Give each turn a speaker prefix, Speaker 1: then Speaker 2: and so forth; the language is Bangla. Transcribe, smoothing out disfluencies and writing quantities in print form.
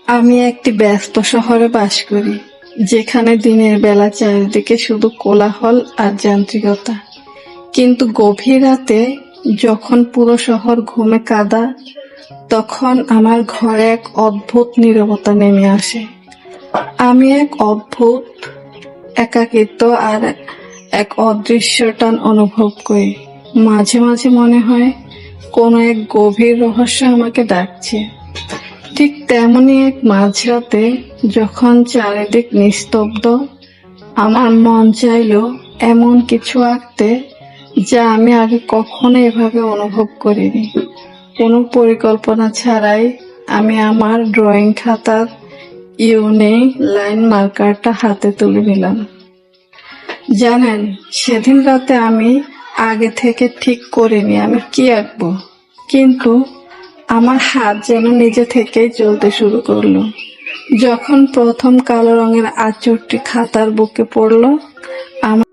Speaker 1: আমি একটি ব্যস্ত শহরে বাস করি, যেখানে দিনের বেলা চারিদিকে শুধু কোলাহল আর যান্ত্রিকতা। কিন্তু গভীর রাতে যখন পুরো শহর ঘুমে কাঁদা, তখন আমার ঘরে এক অদ্ভুত নীরবতা নেমে আসে। আমি এক অদ্ভুত একাকিত্ব আর এক অদৃশ্য টান অনুভব করি। মাঝে মাঝে মনে হয় কোনো এক গভীর রহস্য আমাকে ডাকছে। ঠিক তেমনি এক মাঝরাতে যখন চারিদিক নিস্তব্ধ, আমার মন চাইলো এমন কিছু আঁকতে যা আমি আগে কখনো এভাবে অনুভব করিনি। কোনো পরিকল্পনা ছাড়াই আমি আমার ড্রয়িং খাতার ইউনে লাইন মার্কারটা হাতে তুলে নিলাম। জানেন, সেদিন রাতে আমি আগে থেকে ঠিক করিনি আমি কি আঁকবো, কিন্তু আমার হাত যেন নিজে থেকেই চলতে শুরু করলো। যখন প্রথম কালো রঙের আঁচড়টি খাতার বুকে পড়লো, আমার